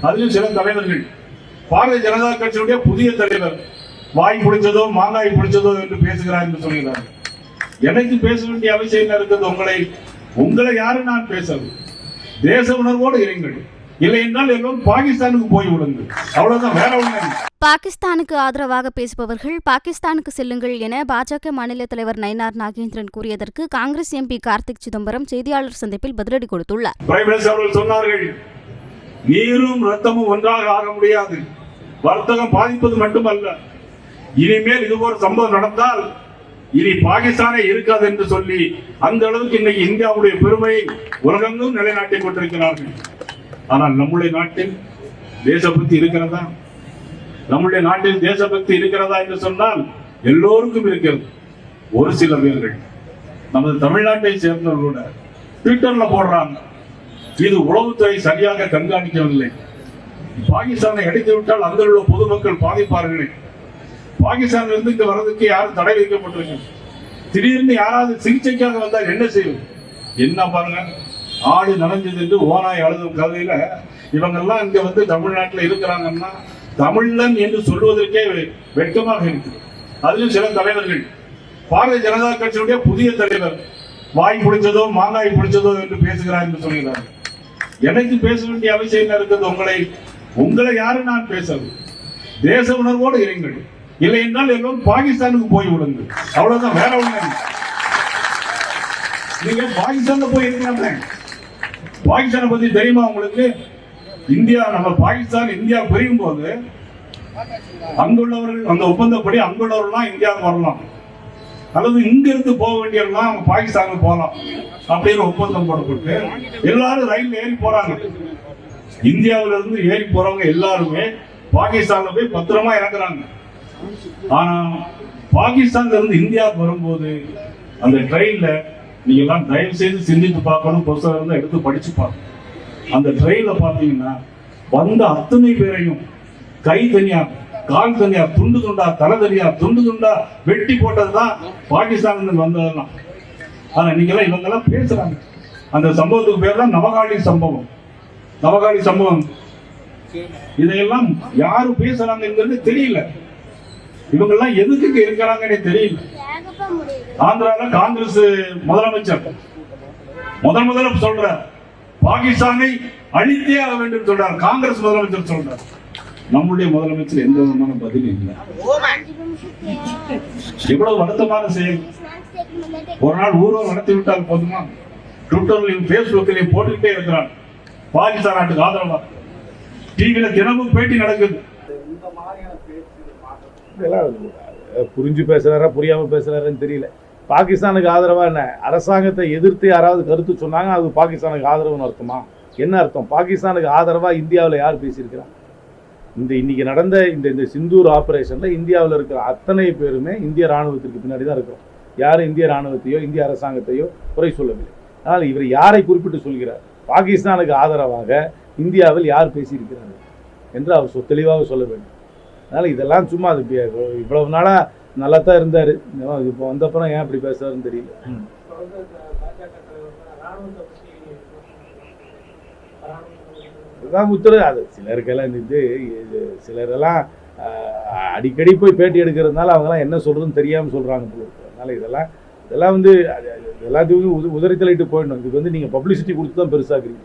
அதிலும் சில தலைவர்கள் பாரதிய ஜனதா கட்சியுடைய புதிய தலைவர் வாய் பிடிச்சதோ மாங்காய் பிடிச்சதோ என்று பேசுகிறார் என்று சொல்கிறார். எனக்கு பேச வேண்டிய அவசியம் இருக்கிறது. உங்களை யாரு நான் பேசது? தேச உணர்வோடு இருங்கள். இல்லை என்றால் எல்லோரும் பாகிஸ்தானுக்கு போய் விடுங்கள். அவ்வளவுதான், வேற ஒண்ணு. பாகிஸ்தானுக்கு ஆதரவாக பேசுபவர்கள் பாகிஸ்தானுக்கு செல்லுங்கள் என பாஜக மாநில தலைவர் நயினார் நாகேந்திரன் கூறியதற்கு காங்கிரஸ் எம்பி கார்த்திக் சிதம்பரம் செய்தியாளர் சந்திப்பில் பதிலடி கொடுத்துள்ளார். பிரைம் மினிஸ்டர் அவர்கள் சொன்னார்கள், நீரும் ரத்தமும் ஒன்றாக ஆக முடியாது, வர்த்தகம் பாதிப்பது மட்டுமல்ல, இனிமேல் இது ஒரு சம்பவம் நடந்தால் இனி பாகிஸ்தானே இருக்காது என்று சொல்லி அந்த அளவுக்கு இன்னைக்கு இந்தியாவுடைய பெருமையை உலகெங்கும் நிலைநாட்டிக் கொண்டிருக்கிறார்கள். ஆனால் நம்முடைய நாட்டில் தேசபக்தி இருக்கிறதா? நம்முடைய நாட்டில் தேசபக்தி இருக்கிறதா என்று சொன்னால் எல்லோருக்கும் இருக்கிறது. ஒரு சில பேர்கள் நமது தமிழ்நாட்டை சேர்ந்தவர்களோட ட்விட்டர்ல போடுறாங்க, இது உளவுத்துறை சரியாக கண்காணிக்கவில்லை, பாகிஸ்தானை அடித்து விட்டால் அங்கே உள்ள பொதுமக்கள் பாதிப்பார்களே, பாகிஸ்தான்ல இருந்து இங்க வர்றதுக்கு யாரும் தடை வைக்கப்பட்டிருக்கு, திடீர்னு யாராவது சிகிச்சைக்காக வந்தால் என்ன செய்யும்? என்ன பாருங்க, ஆடு நனைஞ்சது என்று ஓனாய் அழுதும் கதையில இவங்க எல்லாம் இங்க வந்து தமிழ்நாட்டில் இருக்கிறாங்கன்னா தமிழன் என்று சொல்வதற்கே வெட்கமாக இருக்கு. அதிலும் சில தலைவர்கள் பாரதிய ஜனதா கட்சியுடைய புதிய தலைவர் வாய் பிடிச்சதோ மாங்காய் பிடிச்சதோ என்று பேசுகிறார் என்று சொல்கிறார். எனக்கு பேச வேண்டிய அவசியம் இருக்கிறது. உங்களை யாரு நான் பேசது? தேச உணர்வோடு இருங்கள். இல்லை என்றால் எல்லோரும் பாகிஸ்தானுக்கு போய் விடுங்கள். அவ்வளவுதான், வேற ஒண்ணு. நீங்க பாகிஸ்தான்ல போய் இருக்கீங்க. பாகிஸ்தானை பத்தி தெரியுமா உங்களுக்கு? இந்தியா, நம்ம பாகிஸ்தான் இந்தியா பிரியும் போது அங்குள்ளவர்கள் அந்த ஒப்பந்தப்படி அங்குள்ளவர்கள் இந்தியாவுக்கு வரலாம், அல்லது இங்க இருந்து போக வேண்டியவர்கள்லாம் அவங்க பாகிஸ்தானுக்கு போகலாம் அப்படின்னு ஒப்பந்தம் போடப்பட்டு எல்லாரும் ரயில் ஏறி போறாங்க. இந்தியாவில இருந்து ஏறி போறவங்க எல்லாருமே பாகிஸ்தான்ல போய் பத்திரமா இறங்குறாங்க. ஆனா பாகிஸ்தான்ல இருந்து இந்தியாவுக்கு வரும்போது அந்த ட்ரெயின்ல நீங்க எல்லாம் தயவு செய்து சிந்தித்து பார்க்கணும், புத்தகம் இருந்தா எடுத்து படிச்சு பார்க்கணும். அந்த ட்ரெயின்ல பாத்தீங்கன்னா வந்த அத்தனை பேரையும் கை தனியா கால் தனியா துண்டு துண்டா தலை தனியா துண்டு துண்டா வெட்டி போட்டதுதான் பாகிஸ்தான் வந்ததெல்லாம். ஆனா நீங்க எல்லாம் இவங்க எல்லாம் பேசுறாங்க. அந்த சம்பவத்துக்கு பேர் தான் நவகாளி சம்பவம். நவகாளி சம்பவம் இதையெல்லாம் யாரு பேசுறாங்கிறது தெரியல. இவங்க எல்லாம் எதுக்கு இருக்கிறாங்கன்னு தெரியல. ஆந்திரால காங்கிரஸ் முதலமைச்சர் முதல்ல சொல்ற பாகிஸ்தானை அழித்தே ஆக வேண்டும் சொல்றார். காங்கிரஸ் முதலமைச்சர் சொல்றார். நம்முடைய முதலமைச்சர் எந்த விதமான பதில் இல்லை. எவ்வளவு வருத்தமான செயல். ஒரு நாள் ஊர்வலம் நடத்தி விட்டால் போதுமா? ட்விட்டர்லையும் பேஸ்புக்லையும் போட்டுக்கிட்டே இருக்கிறார் பாகிஸ்தான் நாட்டுக்கு ஆதரவா. டிவியில தினமும் பேட்டி நடக்குது. புரிஞ்சு பேசுறாரா புரியாம பேசுறாருன்னு தெரியல. பாகிஸ்தானுக்கு ஆதரவா என்ன? அரசாங்கத்தை எதிர்த்து யாராவது கருத்து சொன்னாங்க அது பாகிஸ்தானுக்கு ஆதரவுன்னு அர்த்தமா? என்ன அர்த்தம்? பாகிஸ்தானுக்கு ஆதரவா இந்தியாவில் யார் பேசியிருக்கிறான்? இன்னைக்கு நடந்த இந்த சிந்தூர் ஆபரேஷன்ல இந்தியாவில் இருக்கிற அத்தனை பேருமே இந்திய ராணுவத்திற்கு பின்னாடி தான் இருக்கிறோம். யாரும் இந்திய ராணுவத்தையோ இந்திய அரசாங்கத்தையோ குறை சொல்லவில்லை. ஆனால் இவர் யாரை குறிப்பிட்டு சொல்கிறார்? பாகிஸ்தானுக்கு ஆதரவாக இந்தியாவில் யார் பேசியிருக்கிறார்கள் என்று அவர் தெளிவாக சொல்ல வேண்டும். அதனால் இதெல்லாம் சும்மா அது இவ்வளவு நாளாக நல்லா தான் இருந்தார். இப்போ வந்தப்புறம் ஏன் இப்படி பேசுறாருன்னு தெரியல. இதுதான் உத்தரவு. அது சிலருக்கெல்லாம் இது சிலரெல்லாம் அடிக்கடி போய் பேட்டி எடுக்கிறதுனால அவங்கெல்லாம் என்ன சொல்கிறதுன்னு தெரியாமல் சொல்கிறாங்க போல இருக்கு. அதனால் இதெல்லாம் எல்லாத்தையும் உதறி தள்ளிட்டு போயிடணும். இதுக்கு நீங்கள் பப்ளிசிட்டி கொடுத்து தான் பெருசாக்குறீங்க.